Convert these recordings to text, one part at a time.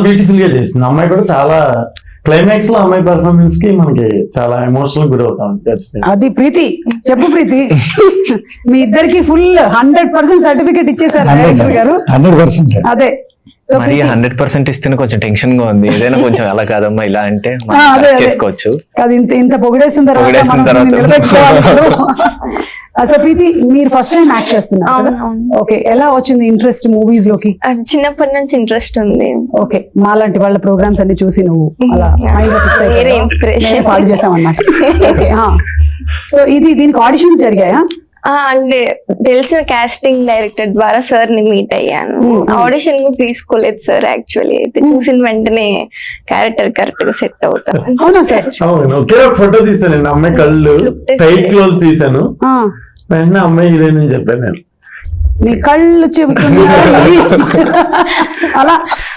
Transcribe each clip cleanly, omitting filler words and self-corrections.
Beautiful గా చేసింది. అమ్మాయి కూడా చాలా క్లైమాక్స్ లో అమ్మాయి పర్ఫార్మెన్స్ కి మనకి చాలా ఎమోషనల్ గురి అవుతాం. అది ప్రీతి చెప్పు ప్రీతి. మీ ఇద్దరికి ఫుల్ 100% సర్టిఫికేట్ ఇచ్చేసారు డైరెక్టర్ గారు. 100%. అదే సో మరి 100% ఇస్తేనే కొంచెం టెన్షన్ గా ఉంది. ఏదైనా కొంచెం అలా కాదమ్మా ఇలా అంటే చేసుకోవచ్చు. అది ఇంత పొగిడేసిన తర్వాత నిలబెట్టుకోవాలి. సో ప్రీతి మీరు ఫస్ట్ టైం యాక్ట్ చేస్తున్నారు. ఓకే, ఎలా వచ్చింది ఇంట్రెస్ట్ మూవీస్ లోకి? చిన్నప్పటి నుంచి ఇంట్రెస్ట్ ఉంది. ఓకే, మాలాంటి వాళ్ళ ప్రోగ్రామ్స్ అన్ని చూసి నువ్వు అలా పాడు చేసామన్నమాట. ఓకే, సో దీనికి ఆడిషన్స్ జరిగాయా? అంటే తెలిసిన కాస్టింగ్ డైరెక్టర్ ద్వారా సార్ ని మీట్ అయ్యాను. ఆడిషన్ కూడా తీసుకోలేదు సార్. యాక్చువల్లీ అయితే చూసిన వెంటనే క్యారెక్టర్ కరెక్ట్ గా సెట్ అవుతాను. అవునా సార్? ఒకే ఒక ఫోటో తీసాను, అమ్మాయి కళ్ళు టైట్ క్లోజ్ తీసాను, వెంటనే అమ్మాయి హీరోయిన్ అని చెప్పాను నేను. నీ కళ్ళు చెబుతున్నాయి అలా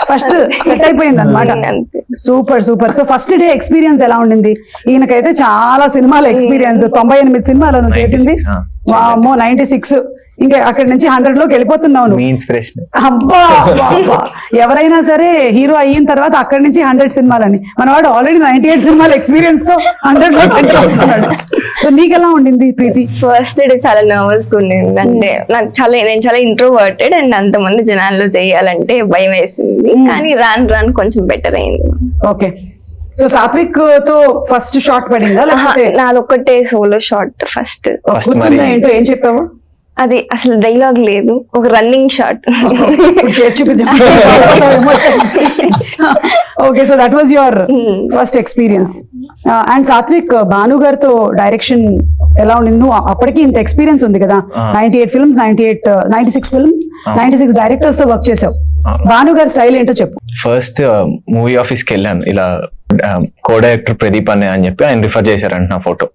ఫస్ట్ సెట్ అయిపోయింది అనమాట. Super super. So first day experience ఎలా ఉండింది? ఈయనకైతే చాలా సినిమాల ఎక్స్పీరియన్స్, 98 సినిమాలను చేసింది. వామ్మో, 96. ఇంకా అక్కడి నుంచి 100 లోకి వెళ్ళిపోతున్నావు. అబ్బా ఎవరైనా సరే హీరో అయిన తర్వాత అక్కడి నుంచి 100 సినిమాలని, మనవాడు ఆల్రెడీ 98 సినిమాల ఎక్స్పీరియన్స్ తో 100 లో ఎంటర్ అవుతున్నాడు. సో నీకెలా ఉండింది ప్రీతి? ఫస్ట్ డే చాలా నర్వస్ గా ఉండింది. అంటే నేను చాలా ఇంట్రోవర్టెడ్ అండ్ అంతమంది జనాల్లో చేయాలంటే భయం వేసింది. కానీ రాను కొంచెం బెటర్ అయింది. ఓకే, సో సాత్విక్ తో ఫస్ట్ షాట్ పడిందా? నాదొక్కటే సోలో షాట్ ఫస్ట్. ఏంటో ఏం చెప్పావు? అది అసలు డైలాగ్ లేదు, ఒక రన్నింగ్ షాట్ చేసి చూపించాను. Okay, so that was your first experience. And Satvik, Bhanu గారితో డైరెక్షన్ ఎలా ఉండింది? నువ్వు అప్పటికి ఇంత ఎక్స్పీరియన్స్ ఉంది కదా, 98 ఫిల్మ్స్, 96 ఫిల్మ్స్, 96 డైరెక్టర్స్ తో వర్క్ చేసావు. భాను గారి స్టైల్ ఏంటో చెప్పు. ఫస్ట్ మూవీ ఆఫీస్ కి వెళ్ళాను. ఇలా కో డైరెక్టర్ ప్రదీప్ అని చెప్పి ఆయన రిఫర్ చేశారంట నా ఫోటో.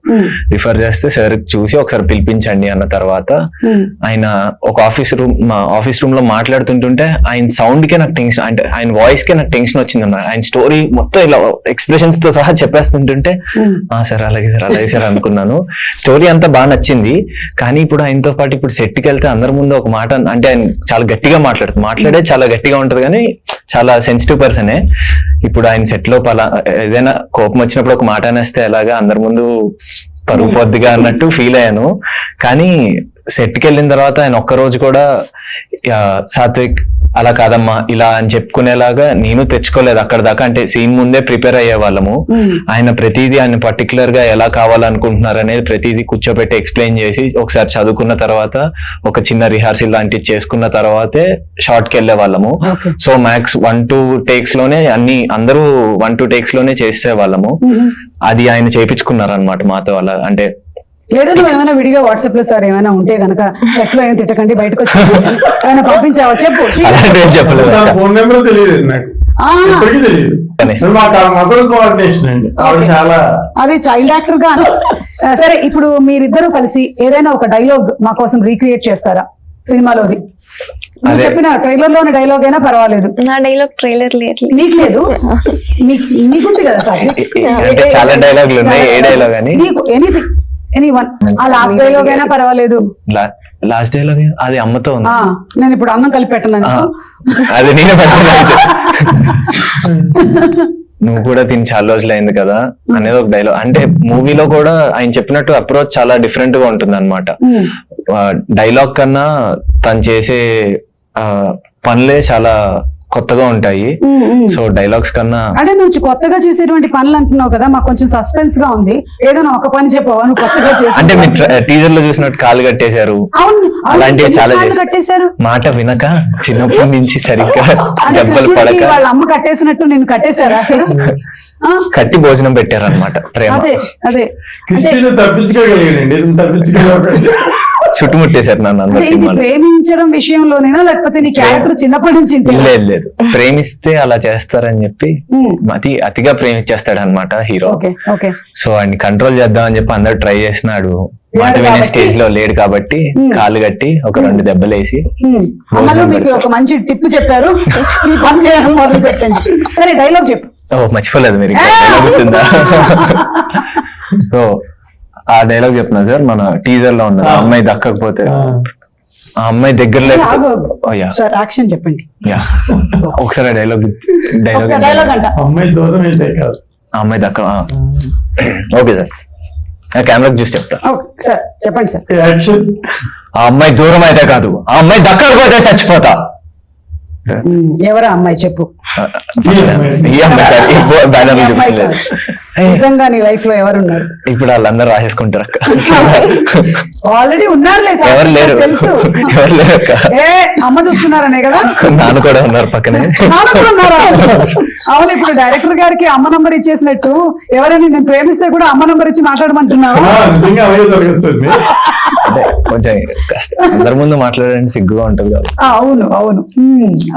రిఫర్ చేస్తే సార్ చూసి ఒకసారి పిలిపించండి అన్న తర్వాత ఆయన ఒక మా ఆఫీస్ రూమ్ లో మాట్లాడుతుంటుంటే ఆయన సౌండ్ కే నాకు టెన్షన్, అంటే ఆయన వాయిస్ కే నాకు టెన్షన్ వచ్చింది అన్నమాట. ఆయన స్టోరీ మొత్తం ఇలా ఎక్స్ప్రెషన్స్ తో సహా చెప్పేస్తుంటుంటే సార్ అలాగే సార్ అనుకున్నాను. స్టోరీ అంతా బాగా నచ్చింది. కానీ ఇప్పుడు ఆయనతో పాటు ఇప్పుడు సెట్ కి వెళ్తే అందరి ముందు ఒక మాట, అంటే ఆయన చాలా గట్టిగా మాట్లాడే చాలా గట్టిగా ఉంటది కానీ చాలా సెన్సిటివ్ పర్సనే. ఇప్పుడు ఆయన సెట్ లో ఏదైనా కోపం వచ్చినప్పుడు ఒక మాట అనేస్తే ఎలాగా అందరి ముందు పరుగు పొద్దుగా అన్నట్టు ఫీల్ అయ్యాను. కానీ సెట్కి వెళ్ళిన తర్వాత ఆయన ఒక్కరోజు కూడా సాత్విక్ అలా కాదమ్మా ఇలా అని చెప్పుకునేలాగా నేను తెచ్చుకోలేదు అక్కడ దాకా. అంటే సీన్ ముందే ప్రిపేర్ అయ్యే వాళ్ళము. ఆయన ప్రతిదీ ఆయన పర్టికులర్ గా ఎలా కావాలనుకుంటున్నారు అనేది ప్రతిదీ కూర్చోబెట్టి ఎక్స్ప్లెయిన్ చేసి ఒకసారి చదువుకున్న తర్వాత ఒక చిన్న రిహార్సల్ లాంటివి చేసుకున్న తర్వాతే షార్ట్ కి వెళ్లే వాళ్ళము. సో మ్యాక్స్ 1-2 టేక్స్ లోనే అందరూ 1-2 టేక్స్ లోనే చేసే వాళ్ళము. అది ఆయన చేయించుకున్నారు అనమాట మాతో. అలా అంటే లేదా నువ్వు ఏమైనా విడిగా వాట్సాప్ లో సార్ ఏమైనా ఉంటే కనుక సెట్ లో ఏమైనా తిట్టకండి, బయటకు వచ్చి ఏమైనా పంపించావా చెప్పు. ఫోన్ నెంబర్ తెలియదు నాకు, అది చైల్డ్ యాక్టర్ గా. సరే, ఇప్పుడు మీరిద్దరూ కలిసి ఏదైనా ఒక డైలాగ్ మా కోసం రీక్రియేట్ చేస్తారా సినిమాలోది? నువ్వు చెప్పిన ట్రైలర్ లోని డైలాగ్ అయినా పర్వాలేదు. నా డైలాగ్ ట్రైలర్ లేదు. నీకు లేదు? నీకుంది కదా సార్, చాలా డైలాగులు ఉన్నాయి. ఏ డైలాగ్ అని? ఎనీవన్. ఆ లాస్ట్ డైలాగ్ అయినా పర్వాలేదు. లాస్ట్ డైలాగ్ అది అమ్మతో ఉంది. నేను ఇప్పుడు అన్నం కలిపి పెట్టను, అది నేనే పెట్టలేదు. నువ్వు కూడా తిని చాలా రోజులు అయింది కదా అనేది ఒక డైలాగ్. అంటే మూవీలో కూడా ఆయన చెప్పినట్టు అప్రోచ్ చాలా డిఫరెంట్ గా ఉంటుంది అనమాట. డైలాగ్ కన్నా తను చేసే పనులే చాలా కొత్తగా ఉంటాయి. సో డైలాగ్స్ కన్నా అంటే నువ్వు కొత్తగా చేసేటువంటి పనులు అంటున్నావు కదా, మాకు కొంచెం సస్పెన్స్ గా ఉంది. ఏదైనా ఒక పని చెప్పవా నువ్వు కొత్తగా చేసి? అంటే మీరు టీజర్ లో చూసినట్టు కాలు కట్టేశారు, అలాంటివి చాలా కట్టేశారు. మాట వినక చిన్నప్పటి నుంచి సరిగ్గా దెబ్బలు పడక వాళ్ళ అమ్మ కట్టేసినట్టు నేను కట్టేశారా? కట్టి భోజనం పెట్టారు అనమాట. ప్రేమ అదే చుట్టుముట్టేశారు నన్ను అందరు సినిమాలు. ప్రేమించడం విషయంలోనేనా లేకపోతే నీ క్యారెక్టర్ చిన్నప్పటి నుంచి? లేదు, ప్రేమిస్తే అలా చేస్తారని చెప్పి అతిగా ప్రేమించేస్తాడు అనమాట హీరో. సో ఆయన కంట్రోల్ చేద్దాం అని చెప్పి అందరు ట్రై చేసినాడు. మాట వినే స్టేజ్ లో లేడు కాబట్టి కాలు కట్టి ఒక 2 దెబ్బలేసి మీకు ఒక మంచి టిప్ చెప్పారు, ఈ పని చేయడం మొదలు పెట్టండి. సరే, డైలాగ్ చెప్పు. మర్చిపోలేదు మీరు, గుర్తుందా? సో ఆ డైలాగ్ చెప్తున్నా సార్, మన టీజర్ లో ఉన్నది అమ్మాయి దక్కకపోతే ఆ అమ్మాయి దగ్గర లేక సార్ యాక్షన్ చెప్పండి. ఒకసారి డైలాగ్ డైలాగ్ అంట. అమ్మాయి దూరం అయితే కాదు, ఆ అమ్మాయి దక్క. ఓకే సార్, కెమెరాకి చూసి చెప్తా. సార్ చెప్పండి సార్. యాక్షన్. ఆ అమ్మాయి దూరం అయితే కాదు, ఆ అమ్మాయి దక్కకపోతే చచ్చిపోతా. ఎవరా అమ్మాయి చెప్పు. ఈ అమ్మాయి సార్, ఈ బ్యానర్ చూపించలేదు. నిజంగా నీ లైఫ్ లో ఎవరు ఉన్నారు? ఇప్పుడు వాళ్ళందరూ రాసేసుకుంటారు అక్క. ఆల్రెడీ ఉన్నారులే సార్, ఎవరు లేరు, తెలుసు. ఎవరు లేరు అక్క. అమ్మ చూస్తున్నారనే కదా. నాన్న కూడా ఉన్నారు పక్కనే. నాన్న కూడా ఉన్నారా? అవును, ఇప్పుడు డైరెక్టర్ గారికి అమ్మ నంబర్ ఇచ్చేసినట్టు ఎవరైనా నేను ప్రేమిస్తే కూడా అమ్మ నంబర్ ఇచ్చి మాట్లాడమంటున్నావా? నిజంగా అవే జరగచ్చు. కొంచెం కష్టం, అందరి ముందు మాట్లాడడానికి సిగ్గుగా ఉంటుంది కదా. అవును అవును,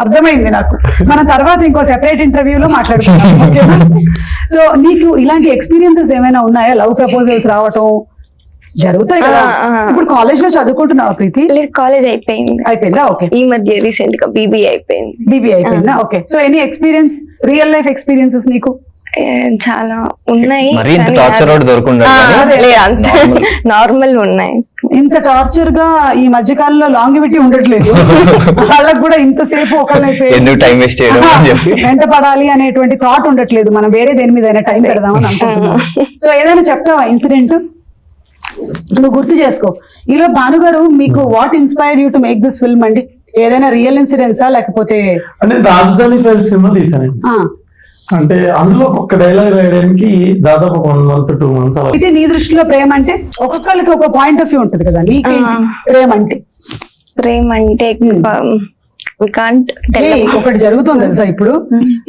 అర్థమైంది నాకు. మన తర్వాత ఇంకో సెపరేట్ ఇంటర్వ్యూలో మాట్లాడుకుంటాం. సో నీకు ఇలాంటి ఎక్స్పీరియన్సెస్ ఏమైనా ఉన్నాయా? లవ్ ప్రపోజల్స్ రావటం జరుగుతాయి కదా. ఇప్పుడు కాలేజ్ లో చదువుకుంటున్నావా ప్రీతి? లేదు, కాలేజ్ అయిపోయిందా? ఓకే. ఈ మధ్య రీసెంట్ గా బీబీ అయిపోయింది. బీబీ అయిపోయిందా? Okay. So any experience, real life experiences నీకు? చాలా ఉన్నాయి. మరి ఇంత టార్చర్ ఒకటి దొరుకుంటారు, నార్మల్ ఉన్నాయి. ఇంత టార్చర్ గా ఈ మధ్య కాలంలో లాంగివిటీ ఉండట్లేదు. వాళ్ళకి కూడా ఇంతసేపు ఎందుకు టైం వేస్ట్ చేయడం అని చెప్పి వెంట పడాలి అనేటువంటి థాట్ ఉండట్లేదు. మనం వేరే దేని మీద టైం పెడదామని అనుకుంటున్నాం. సో ఏదైనా చెప్తావా ఇన్సిడెంట్? నువ్వు గుర్తు చేసుకో. ఈలో భానుగారు, మీకు what inspire you to make this film అండి? ఏదైనా రియల్ ఇన్సిడెంట్సా లేకపోతే? అంటే రాజధాని ఫైల్స్ సినిమా తీసానండి. అంటే అందులో ఒక డైలాగ్ రాయడానికి దాదాపు 1 month 2 months అలా. అయితే నీ దృష్టిలో ప్రేమ అంటే ఒక్కొక్కరికి ఒక పాయింట్ ఆఫ్ వ్యూ ఉంటుంది కదా. నీకేంటి ప్రేమ అంటే? ప్రేమ అంటే ఒకటి జరుగుతుంది తెలుసా, ఇప్పుడు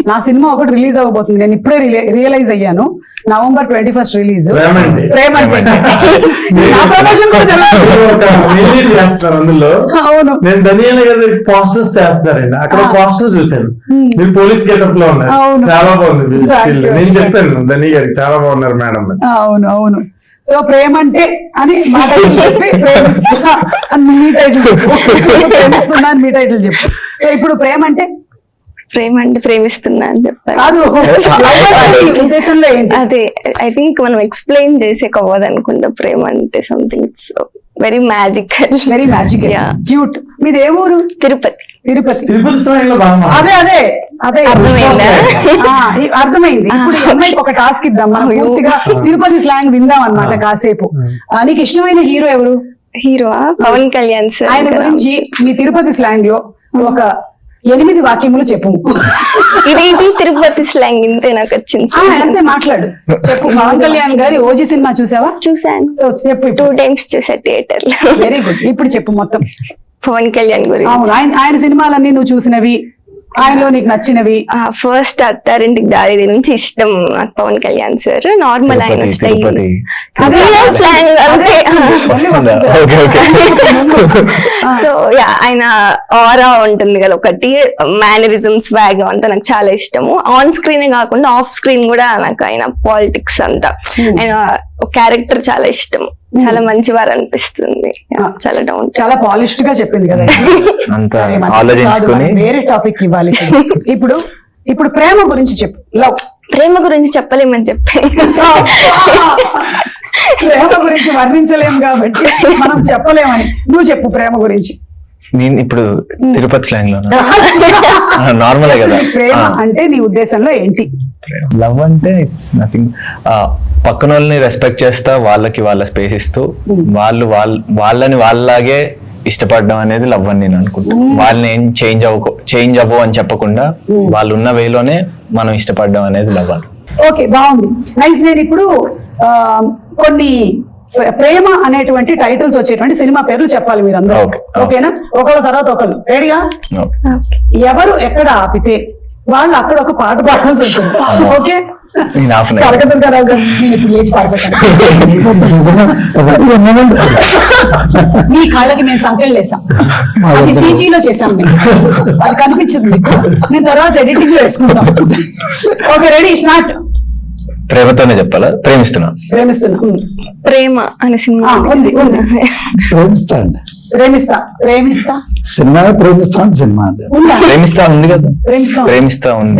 నా సినిమా ఒకటి రిలీజ్ అవ్వబోతుంది. నేను ఇప్పుడే రియలైజ్ అయ్యాను. November 21st release. చేస్తారు అందులో. అవును, నేను ధనియాల గారి పోస్టర్స్ చేస్తారండి. అక్కడ పోస్టర్ చూసాను, మీరు పోలీస్ గెటప్ లో ఉన్నారు. చాలా బాగుంది. నేను చెప్పాను ధనియా గారికి, చాలా బాగున్నారు మేడం. అవును అవును. సో ప్రేమ అంటే అని మా టైటిల్ చెప్పి, ప్రేమిస్తున్నా అని మీ టైటిల్ చెప్పు, ప్రేమిస్తున్నా అని మీ టైటిల్ చెప్పు. సో ఇప్పుడు ప్రేమ అంటే? ప్రేమ అంటే ప్రేమిస్తున్నా అని చెప్పారు. కాదు, ఉద్దేశంలో ఏంటి? అదే ఐ థింక్ మనం ఎక్స్ప్లెయిన్ చేసే అవ్వదు అనుకుంటా. ప్రేమ అంటే something it's very magical. Very magical, cute. మీది ఏ ఊరు? తిరుపతి. తిరుపతి. అదే అదే అదే అర్థమైందా? అర్థమైంది. ఇప్పుడు ఈ అమ్మాయికి ఒక టాస్క్ ఇద్దాం, మనం పూర్తిగా తిరుపతి స్లాంగ్ విందాం అన్నమాట కాసేపు. నీకు ఇష్టమైన హీరో ఎవరు? Hero Pawan Kalyan sir. ఆయన గురించి మీ తిరుపతి స్లాంగ్ లో ఒక 8 వాక్యములు చెప్పు. ఇది తిరుపతి స్లాంగ్ ఇంతే నాకు వచ్చింది. అంతే మాట్లాడు, చెప్పు. పవన్ కళ్యాణ్ గారి ఓజీ సినిమా చూసావా? చూసాను. సో చెప్పు. 2 times చూసా థియేటర్ లో. Very good. ఇప్పుడు చెప్పు మొత్తం పవన్ కళ్యాణ్ గురించి. అవును, ఆయన సినిమాలన్నీ నువ్వు చూసినవి, ఆయనలో నీకు నచ్చినవి? ఫస్ట్ అత్తారింటికి దారి నుంచి ఇష్టం నాకు పవన్ కళ్యాణ్ సార్. నార్మల్ ఆయన స్టైల్, స్లాంగ్ అంతే. సో ఆయన ఆరా ఉంటుంది కదా ఒకటి, మేనరిజమ్స్ స్వాగ్ అంతా నాకు చాలా ఇష్టము. ఆన్ స్క్రీన్ కాకుండా ఆఫ్ స్క్రీన్ కూడా నాకు ఆయన పాలిటిక్స్ అంతా, ఆయన క్యారెక్టర్ చాలా ఇష్టం. చాలా మంచివారు అనిపిస్తుంది. చాలా డౌన్, చాలా పాలిష్డ్ గా చెప్పింది కదా. వేరే టాపిక్ ఇవ్వాలి. ఇప్పుడు ప్రేమ గురించి చెప్పు. లవ్, ప్రేమ గురించి చెప్పలేమని చెప్పాను. ప్రేమ గురించి వర్ణించలేము కాబట్టి మనం చెప్పలేమని. నువ్వు చెప్పు ప్రేమ గురించి. నేను ఇప్పుడు తిరుపతి స్లాంగ్ లో నార్మల్ కదా. ప్రేమ అంటే నీ ఉద్దేశంలో ఏంటి? లవ్ అంటే ఇట్స్ నథింగ్. పక్కన వాళ్ళని రెస్పెక్ట్ చేస్తా, వాళ్ళకి వాళ్ళ స్పేస్ ఇస్తూ, వాళ్ళని వాళ్ళలాగే ఇష్టపడడం అనేది లవ్ అని నేను అనుకుంటాను. వాళ్ళని ఏం చేంజ్ అవ్వు అని చెప్పకుండా వాళ్ళు ఉన్న వేలోనే మనం ఇష్టపడడం అనేది లవ్ అని. ఓకే, బాగుంది, నైస్. నేను ఇప్పుడు కొన్ని ప్రేమ అనేటువంటి టైటిల్స్ వచ్చేటువంటి సినిమా పేర్లు చెప్పాలి మీరందరూ. ఓకేనా? ఒకళ్ళ తర్వాత ఒకళ్ళు. రెడీగా? ఎవరు ఎక్కడ ఆపితే వాళ్ళు అక్కడ ఒక పాట పాడాల్సి ఉంటుంది. ఓకే, కలకత్తా నేను ఇప్పుడు లేచి పాడబెట్టాను. మీ కాళ్ళకి మేము సంఖ్యలు వేసాం, అది సీజీలో చేసాం మేము, అది కనిపించింది మీకు. నేను తర్వాత ఎడిటింగ్ లో వేసుకుంటాం. Okay, ready, start. ప్రేమతోనే చెప్పాలా? ప్రేమిస్తున్నా. ప్రేమ అనే సినిమా ఉంది. ప్రేమిస్తా సినిమా సినిమా ప్రేమిస్తా ఉంది కదా. ప్రేమిస్తా ఉంది.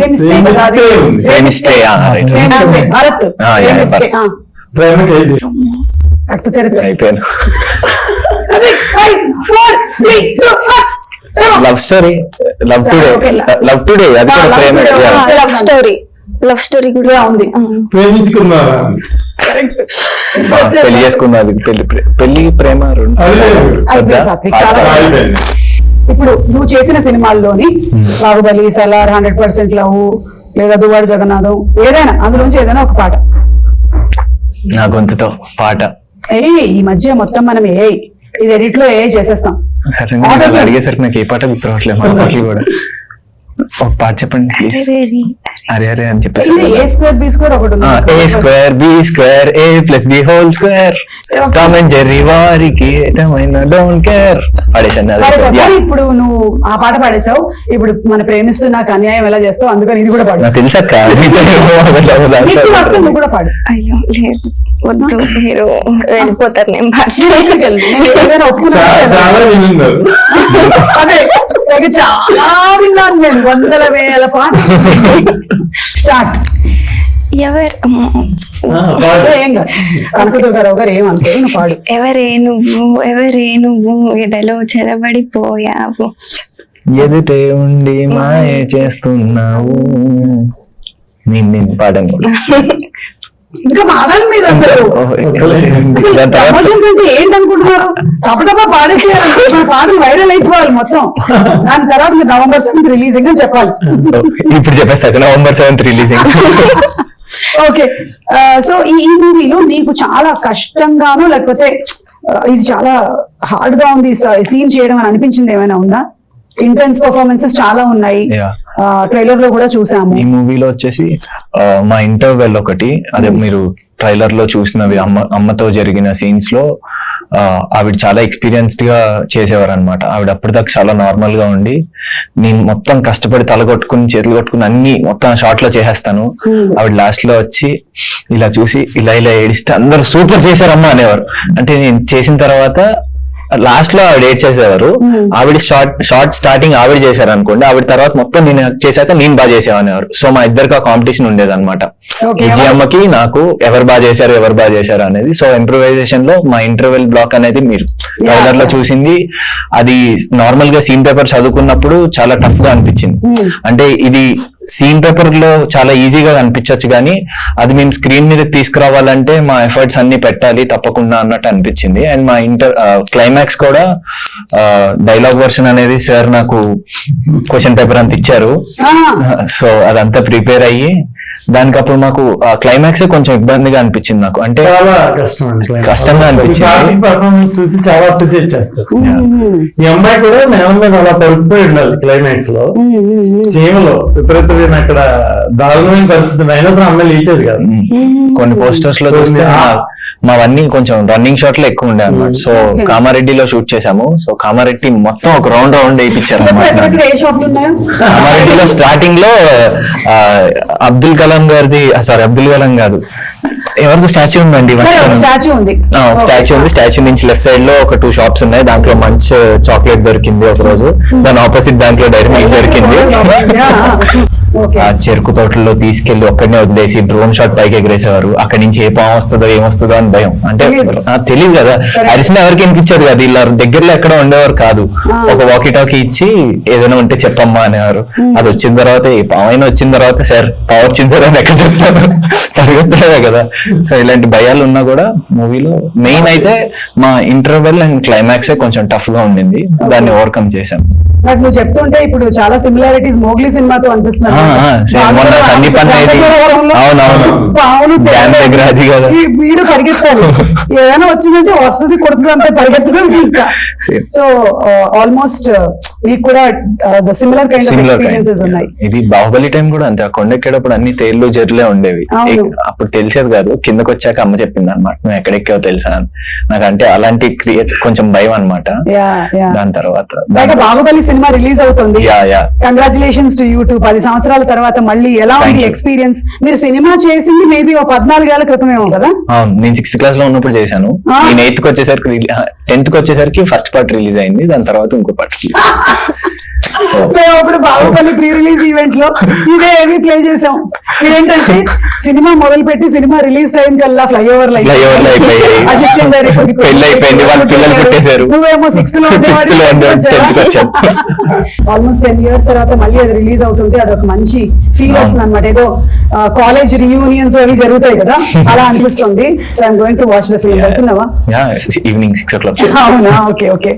ప్రేమిస్తే భరత్ ప్రేమ రక్త చరిత్ర అయిపోయాను. లవ్ స్టోరీ, లవ్ టుడే అది కూడా ప్రేమ. లవ్ స్టోరీ కూడా ఉంది. ప్రేమించుకున్నారా? పెళ్లి చేసుకున్నది, పెళ్లి ప్రేమ రెండు. అయిపోయింది సాత్విక్, చాలా అయిపోయింది. ఇప్పుడు నువ్వు చేసిన సినిమాల్లోని బాహుబలి, సలార్, 100% లవ్, లేదా దువ్వాడు జగన్నాథం, ఏదైనా అందులోంచి ఏదైనా ఒక పాట. నా గొంతుతో పాట. ఈ మధ్య మొత్తం మనం ఇది ఎడిట్ లో చేసేస్తాం. అడిగేసరికి నాకు ఏ పాట గుర్తు రావట్లేదు. మా పాటలు కూడా ఒక పాట చెప్పండి ప్లీజ్. అరే అరే అని చెప్పేసి A square B square ఒకటి ఉంది. A square B square A plus B whole square Tom and Jerry వారికి ఏమైనా డోంట్ కేర్ పాడేసాను. మరి ఇప్పుడు నువ్వు ఆ పాట పాడేసావు, ఇప్పుడు మన ప్రేమిస్తూ నాకు అన్యాయం ఎలా చేస్తావు, అందుకని ఇది కూడా పాడు. నాకు తెలుసక్క. నీకు వస్తే నువ్వు కూడా పాడు. అయ్యో లేదు, వద్దు, మీరు వెళ్ళిపోతారు. నేను నేను ఏదైనా ఒప్పుకున్నా చాలా వినున్నారు. అదే ఇక చాలా విన్నాను నేను, 100,000 పాట. స్టార్ట్. ఎవరు ఏం కాదు, కనకదుర్గారావు గారు ఏమంటే నువ్వు పాడు. ఎవరే నువ్వు ఎడలో చెరబడిపోయావు, ఎదుటే ఉండి మాయ చేస్తున్నావు. నేను పాడాను కూడా. ఇంకా మాడాలి మీరు అసలు. ప్రమోషన్స్ అంటే ఏంటనుకుంటున్నారు? తప్ప పాడేసేయాలి, పాటలు వైరల్ అయిపోవాలి మొత్తం. దాని తర్వాత మీరు November 7th రిలీజింగ్ అని చెప్పాలి. ఇప్పుడు చెప్పేస్తా, November 7th releasing. Okay, so ఈ మూవీలో నీకు చాలా కష్టంగానో లేకపోతే ఇది చాలా హార్డ్ గా ఉంది సీన్ చేయడం అని అనిపించింది ఏమైనా ఉందా? ఇంటెన్స్ పర్ఫార్మెన్సెస్ చాలా ఉన్నాయి, ట్రైలర్ లో కూడా చూసాము. ఈ మూవీలో వచ్చేసి మా ఇంటర్వెల్ ఒకటి, అదే మీరు ట్రైలర్ లో చూసినవి అమ్మతో జరిగిన సీన్స్ లో ఆవిడ చాలా ఎక్స్పీరియన్స్డ్ గా చేసేవారు అనమాట. ఆవిడ అప్పటిదాకా చాలా నార్మల్ గా ఉండి, నేను మొత్తం కష్టపడి తల కొట్టుకుని చేతులు కొట్టుకుని అన్ని మొత్తం షార్ట్ లో చేసేస్తాను. ఆవిడ లాస్ట్ లో వచ్చి ఇలా చూసి ఇలా ఏడిస్తే అందరూ సూపర్ చేశారమ్మా అనేవారు. అంటే నేను చేసిన తర్వాత లాస్ట్ లో ఆవిడ ఏడ్ చేసేవారు. ఆవిడ షార్ట్ స్టార్టింగ్ ఆవిడ చేశారు అనుకోండి, ఆవిడ తర్వాత మొత్తం నేను చేశాక నేను బాగా చేసేవారు. సో మా ఇద్దరికి ఆ కాంపిటీషన్ ఉండేది అనమాట. విజయమ్మకి నాకు ఎవరు బాగా చేశారు అనేది. సో ఇంప్రూవైజేషన్ లో మా ఇంటర్వెల్ బ్లాక్ అనేది మీరు ట్రైలర్ లో చూసింది, అది నార్మల్ గా సీన్ పేపర్ చదువుకున్నప్పుడు చాలా టఫ్ గా అనిపించింది. అంటే ఇది సీన్ పేపర్ లో చాలా ఈజీగా అనిపించవచ్చు, కానీ అది మేము స్క్రీన్ మీద తీసుకురావాలంటే మా ఎఫర్ట్స్ అన్ని పెట్టాలి తప్పకుండా అన్నట్టు అనిపించింది. అండ్ మా క్లైమాక్స్ కూడా డైలాగ్ వర్షన్ అనేది సార్ నాకు క్వశ్చన్ పేపర్ అంత ఇచ్చారు. సో అదంతా ప్రిపేర్ అయ్యి దానికి అప్పుడు మాకు క్లైమాక్స్ కొంచెం ఇబ్బందిగా అనిపించింది నాకు. అంటే చాలా కష్టంగా అనిపించింది. పర్ఫార్మెన్స్ చూసి చాలా అప్రిషియేట్ చేస్తారు. ఈ అమ్మాయి కూడా నేల మీద అలా పడిపోయి ఉండాలి క్లైమాక్స్ లో. చీమలో విపరీతమైన అక్కడ దారుణమైన పరిస్థితి అయినా సరే అమ్మాయి లేచేది కదా. కొన్ని పోస్టర్స్ లో చూస్తే మావన్నీ కొంచెం రన్నింగ్ షాట్ లో ఎక్కువ ఉండే అన్నమాట. సో కామారెడ్డిలో షూట్ చేసాము. సో కామారెడ్డి మొత్తం ఒక రౌండ్ వేయించారు అన్నమాట. కామారెడ్డిలో స్టార్టింగ్ లో అబ్దుల్ కలాం గారిది, సారీ అబ్దుల్ కలాం కాదు, ఎవరిది స్టాచ్యూ ఉందండి, స్టాచ్యూ ఉంది. స్టాచ్యూ నుంచి లెఫ్ట్ సైడ్ లో ఒక 2 షాప్స్ ఉన్నాయి. దాంట్లో మంచి చాక్లెట్ దొరికింది ఒక రోజు. దాని ఆపోజిట్ దాంట్లో డైరీ మిల్క్ దొరికింది. ఆ చెరుకు తోటల్లో తీసుకెళ్లి ఒక్కడనే వదిలేసి డ్రోన్ షాట్ పైకి ఎగరేసేవారు. అక్కడి నుంచి ఏ పాము వస్తుందో ఏమొస్తుందో అని భయం. అంటే తెలియదు కదా, అరిసిన ఎవరికి వినిపించారు కదా, ఇలా దగ్గరలో ఎక్కడ ఉండేవారు కాదు. ఒక వాకీ టాకీ ఇచ్చి ఏదైనా ఉంటే చెప్పమ్మా అనేవారు. అది వచ్చిన తర్వాత ఏ పాము వచ్చిన తర్వాత సార్ పావు వచ్చింది సార్ అని ఎక్కడ చెప్తారు, పరిగెత్తలేదా కదా. సో ఇలాంటి భయాలు ఉన్నా కూడా మూవీలో మెయిన్ అయితే మా ఇంటర్వెల్ అండ్ క్లైమాక్స్ కొంచెం టఫ్ గా ఉండింది. దాన్ని ఓవర్కమ్ చేశాం. బట్ నువ్వు చెప్తుంటే ఇప్పుడు చాలా సిమిలారిటీస్ మోగ్లీ సినిమాతో అనిపిస్తున్నాయి. వీడు పరిగెత్తాలి, ఏదైనా వచ్చిందంటే వస్తుంది కొడుతుంది అంతే పరిగెత్తడం. సో ఆల్మోస్ట్ మీకు కూడా సిమిలర్ కైండ్ ఆఫ్ ఎక్స్పీరియన్సెస్ ఉన్నాయి. ఇది బాహుబలి టైం కూడా అంతే. కొండెక్కేటప్పుడు అన్ని తేళ్లు జర్లే ఉండేవి. అప్పుడు తెలిసేది కాదు, కిందకి వచ్చాక అమ్మ చెప్పింది అనమాట, నువ్వు ఎక్కడెక్కావో తెలుసా అని. నాకు అంటే అలాంటి క్రియేట్ కొంచెం భయం అనమాట. దాని తర్వాత బాహుబలి సినిమా రిలీజ్ అవుతుంది. Congratulations to you. 10 సంవత్సరాల తర్వాత మళ్ళీ ఎలా ఉంది ఎక్స్పీరియన్స్? మీరు సినిమా చేసింది మేబీ 14 ఏళ్ల క్రితమేమో కదా? అవును, నేను 6th క్లాస్ లో ఉన్నప్పుడు చేశాను. నేను 10th కి వచ్చేసరికి ఫస్ట్ పార్ట్ రిలీజ్ అయింది. దాని తర్వాత ఇంకో పార్ట్. మేము అప్పుడు బాహుబలి ప్రీ రిలీజ్ ఈవెంట్ లో ఇదే ఏవి ప్లే చేసాం. ఇదేంటంటే సినిమా మొదలు పెట్టి సినిమా రిలీజ్ టైం కల్లా ఫ్లైఓవర్ Flyover లు అయిపోయాయి. పెళ్లి అయిపోయింది, వాళ్ళ పిల్లలు పుట్టేశారు. నువ్వేమో సిక్స్త్ లో Sixth లో వచ్చాను. ఆల్మోస్ట్ 10 years తర్వాత మళ్ళీ అది రిలీజ్ అవుతుంటే అదొక మంచి ఫీల్ వస్తుంది అనమాట. ఏదో కాలేజ్ రియూనియన్స్ అవి జరుగుతాయి కదా, అలా అనిపిస్తుంది. So I'm going to watch the film. వెళ్తున్నావా? Evening 6 o'clock. అవునా, ఓకే ఓకే.